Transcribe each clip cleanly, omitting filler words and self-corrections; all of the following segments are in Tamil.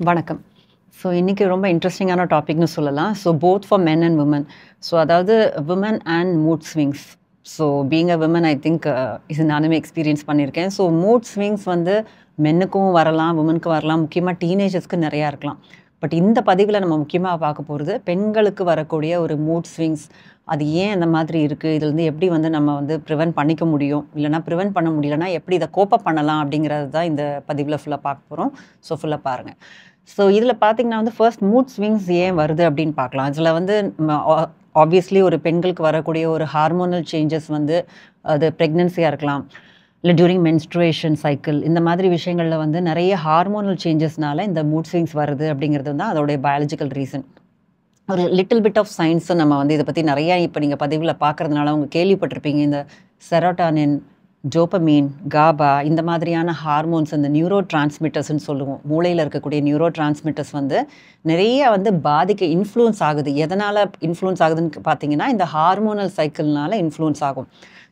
வணக்கம். ஸோ இன்றைக்கி ரொம்ப இன்ட்ரெஸ்டிங்கான டாபிக்னு சொல்லலாம். So both for men and women. So அதாவது women and mood swings. So being a women I think இது நானுமே எக்ஸ்பீரியன்ஸ் பண்ணியிருக்கேன். ஸோ மூட் ஸ்விங்ஸ் வந்து மென்னுக்கும் வரலாம், விமனுக்கும் வரலாம், முக்கியமாக டீனேஜர்ஸ்க்கு நிறையா இருக்கலாம். பட் இந்த பதிவில் நம்ம முக்கியமாக பார்க்க போகிறது பெண்களுக்கு வரக்கூடிய ஒரு மூட் ஸ்விங்ஸ். அது ஏன் அந்த மாதிரி இருக்குது, இதுலேருந்து எப்படி வந்து நம்ம வந்து ப்ரிவென்ட் பண்ணிக்க முடியும், இல்லைனா ப்ரிவென்ட் பண்ண முடியலன்னா எப்படி இதை கோப்பப் பண்ணலாம் அப்படிங்கிறது தான் இந்த பதிவில் ஃபுல்லாக பார்க்க போகிறோம். ஸோ ஃபுல்லாக பாருங்கள். ஸோ இதில் பார்த்தீங்கன்னா வந்து ஃபர்ஸ்ட் மூட் ஸ்விங்ஸ் ஏன் வருது அப்படின்னு பார்க்கலாம். அதில் வந்து ஆப்வியஸ்லி ஒரு பெண்களுக்கு வரக்கூடிய ஒரு ஹார்மோனல் சேஞ்சஸ் வந்து அது ப்ரெக்னன்சியாக இருக்கலாம், இல்லை டியூரிங் மென்ஸ்ட்ரேஷன் சைக்கிள், இந்த மாதிரி விஷயங்களில் வந்து நிறைய ஹார்மோனல் சேஞ்சஸ்னால இந்த மூட் ஸ்விங்ஸ் வருது அப்படிங்கிறது தான் அதோடைய பயாலஜிக்கல் ரீசன். ஒரு லிட்டில் பிட் ஆஃப் சயின்ஸை நம்ம வந்து இதை பற்றி நிறையா இப்போ நீங்கள் பதிவில் பார்க்குறதுனால அவங்க கேள்விப்பட்டிருப்பீங்க. இந்த செரோட்டானின், டோபமீன், காபா, இந்த மாதிரியான ஹார்மோன்ஸ், இந்த நியூரோ டிரான்ஸ்மிட்டர்ஸ்ன்னு சொல்லுவோம். மூளையில் இருக்கக்கூடிய நியூரோ டிரான்ஸ்மிட்டர்ஸ் வந்து நிறைய வந்து இன்ஃப்ளூயன்ஸ் ஆகுது. எதனால் இன்ஃப்ளூயன்ஸ் ஆகுதுன்னு பார்த்தீங்கன்னா இந்த ஹார்மோனல் சைக்கிள்னால இன்ஃப்ளூயன்ஸ் ஆகும்.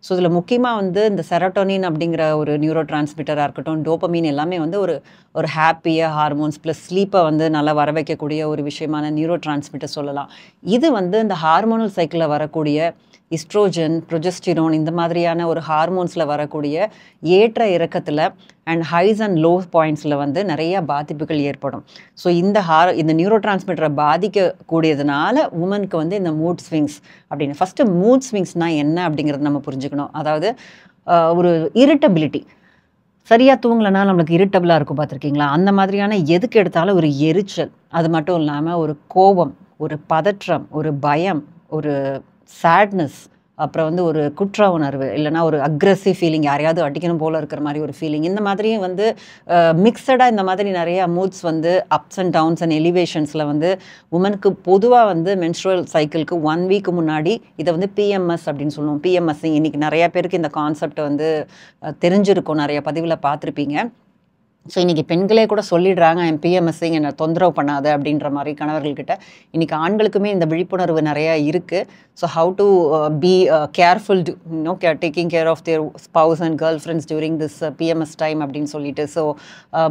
ஸோ இதில் முக்கியமாக வந்து இந்த செரோட்டோனின் அப்படிங்கிற ஒரு நியூரோ டிரான்ஸ்மிட்டராக இருக்கட்டும், டோபமீன் எல்லாமே வந்து ஒரு ஹாப்பியாக ஹார்மோன்ஸ் ப்ளஸ் ஸ்லீப்பை வந்து நல்லா வர வைக்கக்கூடிய ஒரு விஷயமான நியூரோ டிரான்ஸ்மிட்டர் சொல்லலாம். இது வந்து இந்த ஹார்மோனல் சைக்கிளில் வரக்கூடிய இஸ்ட்ரோஜன், ப்ரொஜெஸ்டிரோன், இந்த மாதிரியான ஒரு ஹார்மோன்ஸில் வரக்கூடிய ஏற்ற இறக்கத்தில் அண்ட் ஹைஸ் அண்ட் லோ பாயிண்ட்ஸில் வந்து நிறையா பாதிப்புகள் ஏற்படும். ஸோ இந்த நியூரோ டிரான்ஸ்மிட்டரை பாதிக்கக்கூடியதுனால உமனுக்கு வந்து இந்த மூட் ஸ்விங்ஸ் அப்படின்னு. ஃபஸ்ட்டு மூட் ஸ்விங்ஸ்னால் என்ன அப்படிங்கிறது நம்ம புரிஞ்சுக்கணும். அதாவது ஒரு இரிட்டபிலிட்டி, சரியாக தூங்கலைன்னா நம்மளுக்கு இரிட்டபிளாக இருக்கும் பார்த்துருக்கீங்களா? அந்த மாதிரியான எதுக்கு எடுத்தாலும் ஒரு எரிச்சல், அது மட்டும் இல்லாமல் ஒரு கோபம், ஒரு பதற்றம், ஒரு பயம், ஒரு சேட்னஸ், அப்புறம் வந்து ஒரு குற்ற உணர்வு, இல்லைனா ஒரு அக்ரெசிவ் ஃபீலிங், யாரையாவது அடிக்கணும் போல் இருக்கிற மாதிரி ஒரு ஃபீலிங், இந்த மாதிரியும் வந்து மிக்சடாக இந்த மாதிரி நிறைய மூட்ஸ் வந்து அப்ஸ் அண்ட் டவுன்ஸ் அண்ட் எலிவேஷன்ஸில் வந்து உமனுக்கு பொதுவாக வந்து மென்ஸ்ட்ரல் சைக்கிளுக்கு 1 வீக் முன்னாடி இதை வந்து பிஎம்எஸ் அப்படின்னு சொல்லுவோம். பிஎம்எஸ் இன்றைக்கி நிறையா பேருக்கு இந்த கான்செப்ட் வந்து தெரிஞ்சிருக்கும், நிறைய பதிவில் பார்த்துருப்பீங்க. ஸோ இன்றைக்கி பெண்களே கூட சொல்லிடுறாங்க, என் பிஎம்எஸ்ஸிங் என்னை தொந்தரவு பண்ணாது அப்படின்ற மாதிரி கணவர்கள்கிட்ட. இன்றைக்கி ஆண்களுக்குமே இந்த விழிப்புணர்வு நிறையா இருக்குது. So how to be careful taking care of their spouse and girlfriends during this PMS time அப்படின்னு சொல்லிட்டு. ஸோ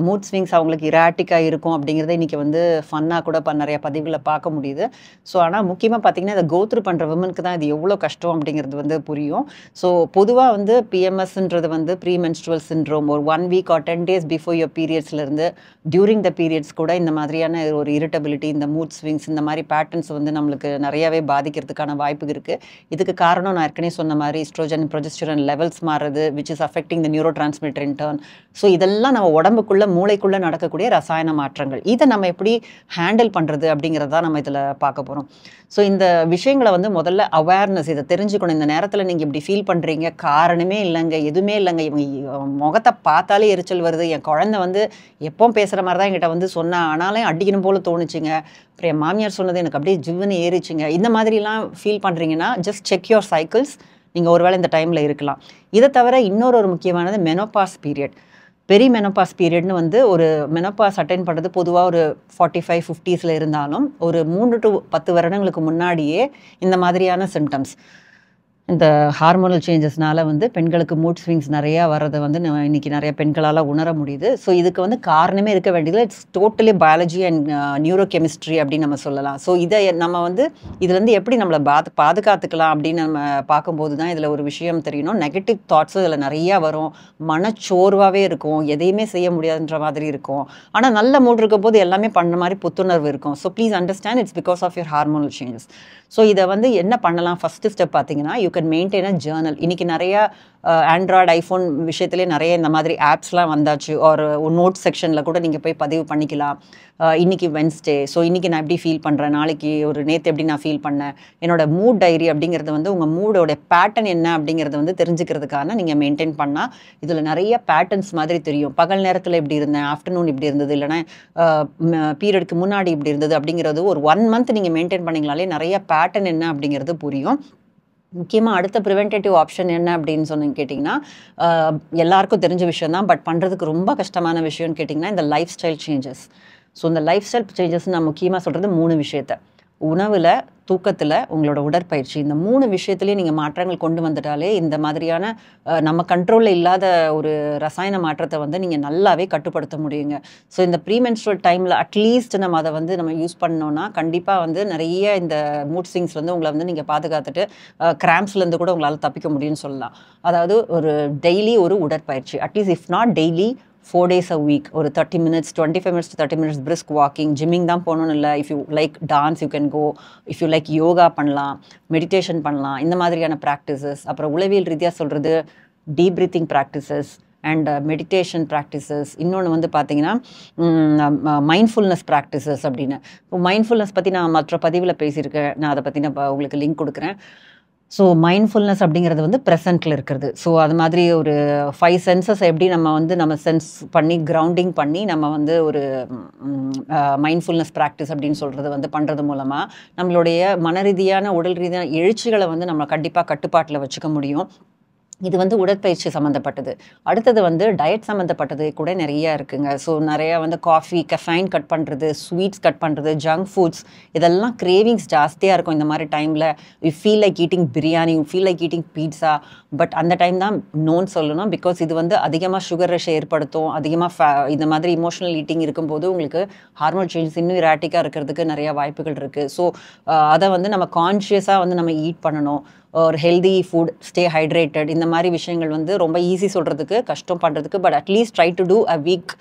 மூட் ஸ்விங்ஸ் அவங்களுக்கு இராட்டிக்காக இருக்கும் அப்படிங்கிறத இன்றைக்கி வந்து ஃபன்னாக கூட நிறையா பதிவுகளை பார்க்க முடியுது. ஸோ ஆனால் முக்கியமாக பார்த்திங்கன்னா இதை கோத்ரூ பண்ணுற விமனுக்கு தான் இது எவ்வளோ கஷ்டம் அப்படிங்கிறது வந்து புரியும். ஸோ பொதுவாக வந்து பிஎம்எஸ்ன்றது வந்து ப்ரீ மென்ஸ்ட்ருவல் சிண்ட்ரோம். ஒரு 1 வீக் ஆர் 10 days பிஃபோர் பீரியட்ஸ்லேருந்து டியூரிங் த பீரியட்ஸ் கூட இந்த மாதிரியான ஒரு இரிட்டபிலிட்டி, இந்த மூட் ஸ்விங்ஸ், இந்த மாதிரி பேட்டர்ன்ஸ் வந்து நம்மளுக்கு நிறையாவே பாதிக்கிறதுக்கான வாய்ப்பு இருக்குது. இதுக்கு காரணம் நான் ஏற்கனவே சொன்ன மாதிரி ஈஸ்ட்ரோஜன், ப்ரொஜெஸ்டரான் லெவல்ஸ் மாறுறது, which is affecting the neuro transmitter in turn. So இதெல்லாம் நம்ம உடம்புக்குள்ளே, மூளைக்குள்ளே நடக்கக்கூடிய ரசாயன மாற்றங்கள். இதை நம்ம எப்படி ஹேண்டில் பண்ணுறது அப்படிங்கிறதா நம்ம இதில் பார்க்க போகிறோம். ஸோ இந்த விஷயங்களை வந்து முதல்ல அவேர்னஸ், இதை தெரிஞ்சுக்கணும். இந்த நேரத்தில் நீங்கள் இப்படி ஃபீல் பண்ணுறீங்க, காரணமே இல்லைங்க, எதுவுமே இல்லைங்க, இவங்க முகத்தை பார்த்தாலே எரிச்சல் வருது, என் குழந்தை வந்து எப்பவும் பேசுகிற மாதிரி தான் என்கிட்ட வந்து சொன்னா, ஆனாலும் அடிக்கணும் போல் தோணுச்சுங்க, அப்புறம் என் மாமியார் சொன்னது எனக்கு அப்படியே ஜிவ்வுன்னு ஏறிச்சுங்க, இந்த மாதிரிலாம் ஃபீல் பண்ணுறீங்கன்னா ஜஸ்ட் செக் யுவர் சைக்கிள்ஸ். நீங்கள் ஒருவேளை இந்த டைமில் இருக்கலாம். இதை தவிர இன்னொரு முக்கியமானது மெனோபாஸ் பீரியட். பெரி மெனோபாஸ் பீரியட்னு வந்து ஒரு மெனோபாஸ் அட்டைன் பண்ணுறது பொதுவாக ஒரு 45, 50s இருந்தாலும் ஒரு 3 to 10 வருடங்களுக்கு முன்னாடியே இந்த மாதிரியான சிம்டம்ஸ், இந்த ஹார்மோனல் சேஞ்சஸ்னால வந்து பெண்களுக்கு மூட் ஸ்விங்ஸ் நிறையா வர்றதை வந்து இன்றைக்கி நிறைய பெண்களால் உணர முடியுது. ஸோ இதுக்கு வந்து காரணமே இருக்க வேண்டியது it's totally biology and neuro chemistry அப்படின்னு நம்ம சொல்லலாம். ஸோ இதை நம்ம வந்து இதுலேருந்து எப்படி நம்மளை பாதுகாத்துக்கலாம் அப்படின்னு நம்ம பார்க்கும்போது தான் இதில் ஒரு விஷயம் தெரியணும். நெகட்டிவ் தாட்ஸும் இதில் நிறையா வரும், மனச்சோர்வாகவே இருக்கும், எதையுமே செய்ய முடியாதுன்ற மாதிரி இருக்கும். ஆனால் நல்ல மூட் இருக்கும் போது எல்லாமே பண்ண மாதிரி புத்துணர்வு இருக்கும். So please understand it's because of your hormonal changes. So இதை வந்து என்ன பண்ணலாம்? ஃபஸ்ட்டு ஸ்டெப் பார்த்தீங்கன்னா you can maintain a journal. இன்றைக்கி நிறையா ஆண்ட்ராய்டு, ஐஃபோன் விஷயத்துலேயே நிறைய இந்த மாதிரி ஆப்ஸ்லாம் வந்தாச்சு. ஒரு நோட் செக்ஷனில் கூட நீங்கள் போய் பதிவு பண்ணிக்கலாம். இன்றைக்கி வென்ஸ்டே, ஸோ இன்றைக்கி நான் எப்படி ஃபீல் பண்ணுறேன், நாளைக்கு நேற்று எப்படி நான் ஃபீல் பண்ணேன், என்னோடய மூட் டைரி அப்படிங்கிறது வந்து உங்கள் மூடோடைய பேட்டர்ன் என்ன அப்படிங்கிறத வந்து தெரிஞ்சுக்கிறதுக்கான நீங்கள் மெயின்டைன் பண்ணால் இதில் நிறைய பேட்டர்ன்ஸ் மாதிரி தெரியும். பகல் நேரத்தில் இப்படி இருந்தேன், ஆஃப்டர்நூன் இப்படி இருந்தது, இல்லைனா பீரியடுக்கு முன்னாடி இப்படி இருந்தது அப்படிங்கிறது ஒரு 1 month நீங்கள் மெயின்டைன் பண்ணிங்களாலே நிறைய பேட்டர்ன் என்ன அப்படிங்கிறது புரியும். முக்கியமாக அடுத்த ப்ரிவென்டேட்டிவ் ஆப்ஷன் என்ன அப்படின்னு கேட்டிங்கன்னா, எல்லாருக்கும் தெரிஞ்ச விஷயம் தான், பட் பண்ணுறதுக்கு ரொம்ப கஷ்டமான விஷயம்னு கேட்டிங்கன்னா இந்த லைஃப் ஸ்டைல் சேஞ்சஸ். ஸோ இந்த லைஃப் ஸ்டைல் சேஞ்சஸ் நான் முக்கியமாக சொல்கிறது 3 விஷயத்தை. உணவில், தூக்கத்தில், உங்களோட உடற்பயிற்சி இந்த 3 விஷயத்துலேயும் நீங்கள் மாற்றங்கள் கொண்டு வந்துட்டாலே இந்த மாதிரியான நம்ம கண்ட்ரோலில் இல்லாத ஒரு ரசாயன மாற்றத்தை வந்து நீங்கள் நல்லாவே கட்டுப்படுத்த முடியுங்க. ஸோ இந்த ப்ரீமென்ஸ்ட்ரல் டைமில் அட்லீஸ்ட் நம்ம அதை வந்து நம்ம யூஸ் பண்ணோன்னா கண்டிப்பாக வந்து நிறைய இந்த மூட் ஸ்விங்ஸ்லேருந்து உங்களை வந்து நீங்கள் பாதுகாத்துட்டு கிராம்ஸ்லேருந்து கூட உங்களால் தப்பிக்க முடியும்னு சொல்லலாம். அதாவது ஒரு டெய்லி ஒரு உடற்பயிற்சி, at least if not daily 4 days a week, ஒரு 30 minutes, 25 minutes to 30 minutes brisk walking, gymming தான் போகணும்னு இல்லை. If you like dance you can go, if you like yoga பண்ணலாம், மெடிடேஷன் பண்ணலாம், இந்த மாதிரியான ப்ராக்டிசஸ். அப்புறம் உளவியல் ரீதியாக சொல்கிறது deep breathing practices and meditation practices. இன்னொன்று வந்து பார்த்தீங்கன்னா மைண்ட்ஃபுல்னஸ் ப்ராக்டிசஸ் அப்படின்னு. இப்போ மைண்ட்ஃபுல்னஸ் பற்றி நான் மற்ற பதிவில் பேசியிருக்கேன், நான் அதை பற்றி நான் உங்களுக்கு லிங்க் கொடுக்குறேன். ஸோ மைண்ட்ஃபுல்னஸ் அப்படிங்கிறது வந்து ப்ரெசென்ட்டில் இருக்கிறது. ஸோ அது மாதிரி ஒரு 5 சென்சஸ் எப்படி நம்ம சென்ஸ் பண்ணி கிரவுண்டிங் பண்ணி நம்ம வந்து ஒரு மைண்ட்ஃபுல்னஸ் ப்ராக்டிஸ் அப்படின்னு சொல்கிறது வந்து பண்ணுறது மூலமாக நம்மளுடைய மன ரீதியான உடல் ரீதியான எழுச்சிகளை வந்து நம்ம கண்டிப்பாக கட்டுப்பாட்டில் வச்சுக்க முடியும். இது வந்து உடற்பயிற்சி சம்மந்தப்பட்டது. அடுத்தது வந்து டயட் சம்மந்தப்பட்டது கூட நிறையா இருக்குங்க. ஸோ நிறையா வந்து காஃபி, கெஃபைன் கட் பண்ணுறது, ஸ்வீட்ஸ் கட் பண்ணுறது, ஜங்க் ஃபுட்ஸ், இதெல்லாம் கிரேவிங்ஸ் ஜாஸ்தியாக இருக்கும் இந்த மாதிரி டைமில். You feel like eating biryani, you feel like eating pizza. But அந்த டைம் தான் நோன்னு சொல்லணும். பிகாஸ் இது வந்து அதிகமாக சுகர் ரஷ் ஏற்படுத்தும். அதிகமாக இந்த மாதிரி இமோஷனல் ஈட்டிங் இருக்கும்போது உங்களுக்கு ஹார்மோன் சேஞ்சஸ் இன்னும் இராட்டிக்காக இருக்கிறதுக்கு நிறையா வாய்ப்புகள் இருக்குது. ஸோ அதை வந்து நம்ம கான்ஷியஸாக வந்து நம்ம ஈட் பண்ணணும். ஒரு ஹெல்தி ஃபுட், ஸ்டே ஹைட்ரேட்டட், இந்த மாதிரி விஷயங்கள் வந்து ரொம்ப ஈஸி சொல்கிறதுக்கு, கஷ்டம் பண்ணுறதுக்கு. But at least try to do a week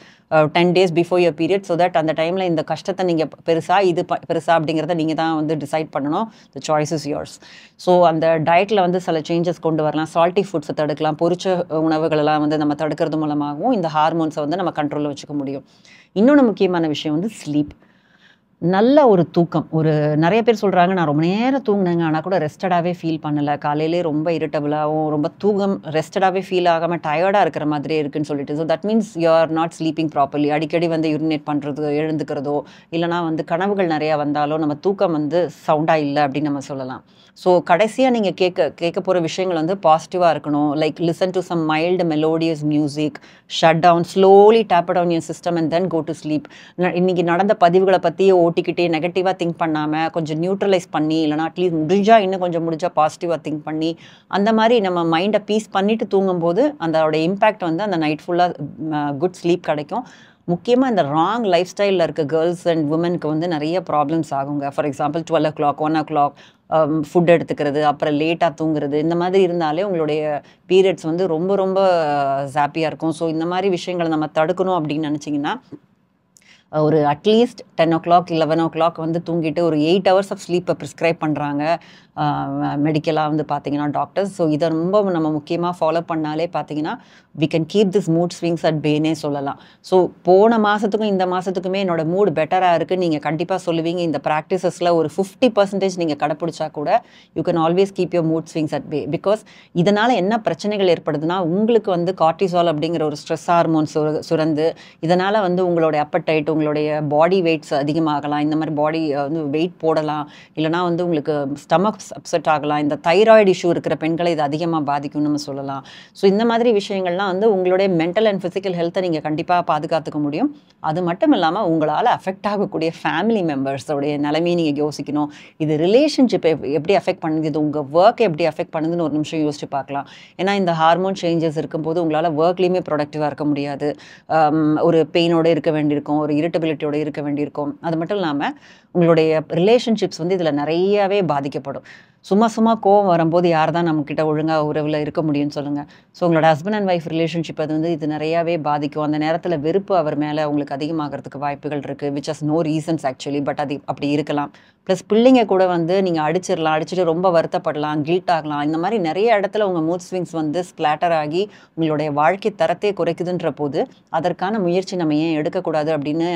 10 days before your period. So that அந்த டைமில் இந்த கஷ்டத்தை நீங்கள் பெருசா அப்படிங்கிறத நீங்கள் தான் வந்து டிசைட் பண்ணணும். The choice is yours. So அந்த டயட்டில் வந்து சில சேஞ்சஸ் கொண்டு வரலாம். சால்ட்டி ஃபுட்ஸை தடுக்கலாம். பொரிச்ச உணவுகளெல்லாம் வந்து நம்ம தடுக்கிறது மூலமாகவும் இந்த ஹார்மோன்ஸை வந்து நம்ம கண்ட்ரோலில் வச்சுக்க முடியும். இன்னொன்று முக்கியமான விஷயம் வந்து ஸ்லீப். நல்ல ஒரு தூக்கம். நிறைய பேர் சொல்கிறாங்க, நான் ரொம்ப நேரம் தூங்கினேங்க, ஆனால் கூட ரெஸ்டடாகவே ஃபீல் பண்ணலை, காலையிலே ரொம்ப இரிட்டபிளாகவும் ரொம்ப ரெஸ்டடாகவே ஃபீல் ஆகாமல் டயர்டாக இருக்கிற மாதிரியே இருக்குன்னு சொல்லிட்டு. So that means you are not sleeping properly. அடிக்கடி வந்து யூரினேட் பண்ணுறது, எழுந்துக்கிறதோ, இல்லைனா வந்து கனவுகள் நிறையா வந்தாலோ நம்ம தூக்கம் வந்து சவுண்டாக இல்லை அப்படின்னு நம்ம சொல்லலாம். ஸோ கடைசியாக நீங்கள் கேட்க போகிற விஷயங்கள் வந்து பாசிட்டிவாக இருக்கணும். Like listen to some mild melodious music, shut down, slowly tap down your system and then go to sleep. இன்றைக்கி நடந்த பதிவுகளை பற்றி ஓட்டிக்கிட்டே நெகட்டிவாக திங்க் பண்ணாமல் கொஞ்சம் நியூட்ரலைஸ் பண்ணி, இல்லைனா அட்லீஸ்ட் இன்னும் கொஞ்சம் முடிஞ்சால் பாசிட்டிவாக திங்க் பண்ணி, அந்த மாதிரி நம்ம மைண்டை பீஸ் பண்ணிவிட்டு தூங்கும்போது அதோட இம்பேக்ட் வந்து அந்த நைட் ஃபுல்லாக குட் ஸ்லீப் கிடைக்கும். முக்கியமாக இந்த ராங் லைஃப் ஸ்டைலில் இருக்க கேர்ள்ஸ் அண்ட் உமனுக்கு வந்து நிறைய ப்ராப்ளம்ஸ் ஆகுங்க. For example 12 o'clock 1 o'clock food எடுத்துக்கிறது, அப்புறம் லேட்டாக தூங்குறது, இந்த மாதிரி இருந்தாலே உங்களுடைய பீரியட்ஸ் வந்து ரொம்ப ரொம்ப ஹாப்பியாக இருக்கும். ஸோ இந்த மாதிரி விஷயங்களை நம்ம தடுக்கணும் அப்படின்னு நினச்சிங்கன்னா ஒரு அட்லீஸ்ட் 10 o'clock 11 o'clock வந்து தூங்கிட்டு ஒரு 8 hours ஆஃப் ஸ்லீப்பை ப்ரிஸ்கிரைப் பண்ணுறாங்க மெடிக்கலாக வந்து பார்த்தீங்கன்னா டாக்டர்ஸ். ஸோ இதை ரொம்ப நம்ம முக்கியமாக ஃபாலோ பண்ணாலே பார்த்தீங்கன்னா we can keep this mood swings at பேனே சொல்லலாம். ஸோ போன மாதத்துக்கும் இந்த மாதத்துக்குமே என்னோட மூட் பெட்டராக இருக்குன்னு நீங்கள் கண்டிப்பாக சொல்லுவீங்க. இந்த ப்ராக்டிசஸில் ஒரு 50% நீங்கள் கடைப்பிடிச்சா கூட you can always keep your mood swings at pay. Because இதனால் என்ன பிரச்சனைகள் ஏற்படுதுன்னா, உங்களுக்கு வந்து கார்டிசால் அப்படிங்கிற ஒரு ஸ்ட்ரெஸ் ஹார்மோன் சுரந்து இதனால் வந்து உங்களோட அப்படைட், உங்களுடைய பாடி வெயிட்ஸ் அதிகமாகலாம், இந்த மாதிரி பாடி வந்து வெயிட் போடலாம், இல்லைனா வந்து உங்களுக்கு ஸ்டமக் அப்செட் ஆகலாம். இந்த தைராய்டு இஷ்யூ இருக்கிற பெண்களை இது அதிகமாக பாதிக்கும்னு நம்ம சொல்லலாம். ஸோ இந்த மாதிரி விஷயங்கள்லாம் வந்து உங்களுடைய மென்டல் அண்ட் ஃபிசிக்கல் ஹெல்த்தை நீங்கள் கண்டிப்பாக பாதுகாத்துக்க முடியும். அது மட்டும் இல்லாமல் உங்களால் அஃபெக்ட் ஆகக்கூடிய ஃபேமிலி மெம்பர்ஸோடைய நிலைமையை நீங்கள் யோசிக்கணும். இது ரிலேஷன்ஷிப் எப்படி அஃபெக்ட் பண்ணுது, இது உங்கள் ஒர்க் எப்படி அஃபெக்ட் பண்ணுதுன்னு ஒரு நிமிஷம் யோசிச்சு பார்க்கலாம். ஏன்னா இந்த ஹார்மோன் சேஞ்சஸ் இருக்கும்போது உங்களால் ஒர்க்லேயுமே ப்ரொடக்டிவாக இருக்க முடியாது. ஒரு பெயினோடு இருக்க வேண்டியிருக்கும், ஒரு இரிட்டபிலிட்டியோடு இருக்க வேண்டியிருக்கும். அது மட்டும் இல்லாமல் உங்களுடைய ரிலேஷன்ஷிப்ஸ் வந்து இதில் நிறையாவே பாதிக்கப்படும். சும்மா கோவம் வரும்போது யார் தான் நம்மக்கிட்ட ஒழுங்காக உறவில் இருக்க முடியும்னு சொல்லுங்கள். ஸோ உங்களோட ஹஸ்பண்ட் அண்ட் ஒய்ஃப் ரிலேஷன்ஷிப் அது வந்து இது நிறையாவே பாதிக்கும். அந்த நேரத்தில் வெறுப்பு அவர் மேலே உங்களுக்கு அதிகமாகிறதுக்கு வாய்ப்புகள் இருக்குது. Which has no reasons actually, but அது அப்படி இருக்கலாம். ப்ளஸ் பிள்ளைங்க கூட வந்து நீங்கள் அடிச்சிட்டு ரொம்ப வருத்தப்படலாம், கில்ட் ஆகலாம். இந்த மாதிரி நிறைய இடத்துல உங்கள் மூட் ஸ்விங்ஸ் வந்து ஸ்பிளாட்டர் ஆகி உங்களுடைய வாழ்க்கை தரத்தை குறைக்குதுன்ற போது அதற்கான முயற்சி நம்ம ஏன் எடுக்கக்கூடாது அப்படின்னு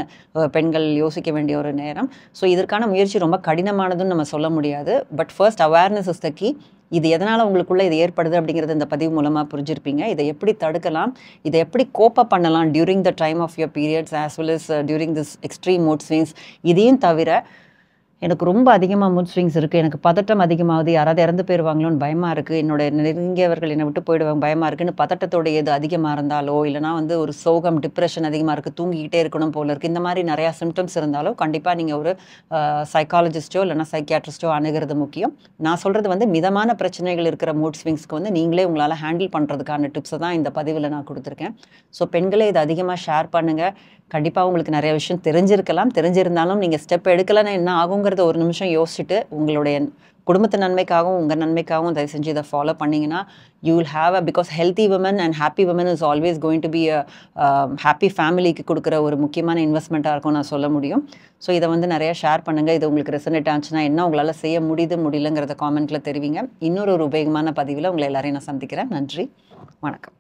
பெண்கள் யோசிக்க வேண்டிய ஒரு நேரம். ஸோ இதற்கான முயற்சி ரொம்ப கடினமானதுன்னு நம்ம சொல்ல முடியாது. But first awareness is the key. இது எதனால் உங்களுக்குள்ளே இது ஏற்படுது அப்படிங்கிறது இந்த பதிவு மூலமாக புரிஞ்சிருப்பீங்க. இதை எப்படி தடுக்கலாம், இதை எப்படி கோப்பப் பண்ணலாம் during the time of your periods as well as during this extreme mood swings. இதையும் தவிர எனக்கு ரொம்ப அதிகமாக மூட் ஸ்விங்ஸ் இருக்குது. எனக்கு பதட்டம் அதிகமாகுது. யாராவது இறந்து போயிருவாங்களோன்னு பயமாக இருக்குது. என்னோட நெருங்கியவர்கள் என்னை விட்டு போயிடுவாங்க பயமாக இருக்குன்னு பதட்டத்தோட ஏது அதிகமாக இருந்தாலோ, இல்லைனா வந்து ஒரு சோகம், டிப்ரெஷன் அதிகமாக இருக்குது, தூங்கிக்கிட்டே இருக்கணும் போல இருக்குது, இந்த மாதிரி நிறையா சிம்டம்ஸ் இருந்தாலோ கண்டிப்பாக நீங்கள் ஒரு சைக்காலஜிஸ்ட்டோ இல்லைனா சைக்கியாட்ரிஸ்ட்டோ அணுகிறது முக்கியம். நான் சொல்கிறது வந்து மிதமான பிரச்சனைகள் இருக்கிற மூட் ஸ்விங்ஸ்க்கு வந்து நீங்களே உங்களால் ஹேண்டில் பண்ணுறதுக்கான டிப்ஸை தான் இந்த பதிவில் நான் கொடுத்துருக்கேன். ஸோ பெண்களே இதை அதிகமாக ஷேர் பண்ணுங்கள். கண்டிப்பாக உங்களுக்கு நிறைய விஷயம் தெரிஞ்சிருக்கலாம். தெரிஞ்சிருந்தாலும் நீங்கள் ஸ்டெப் எடுக்கலைன்னா என்ன ஆகுங்கிறத ஒரு நிமிஷம் யோசிச்சுட்டு உங்களுடைய குடும்பத்து நன்மைக்காகவும் உங்கள் நன்மைக்காகவும் தயவு செஞ்சு இதை ஃபாலோ பண்ணிங்கன்னா you will have because healthy women and happy women is always going to be happy ஃபேமிலிக்கு கொடுக்குற ஒரு முக்கியமான இன்வெஸ்ட்மெண்ட்டாக இருக்கும் நான் சொல்ல முடியும். ஸோ இதை வந்து நிறையா ஷேர் பண்ணுங்கள். இது உங்களுக்கு ரெசனேட் ஆச்சுன்னா என்ன உங்களால் செய்ய முடியலங்கிறத காமெண்ட்டில் தெரிவிங்க. இன்னொரு உபயோகமான பதிவில் உங்களை எல்லாரையும் நான் சந்திக்கிறேன். நன்றி, வணக்கம்.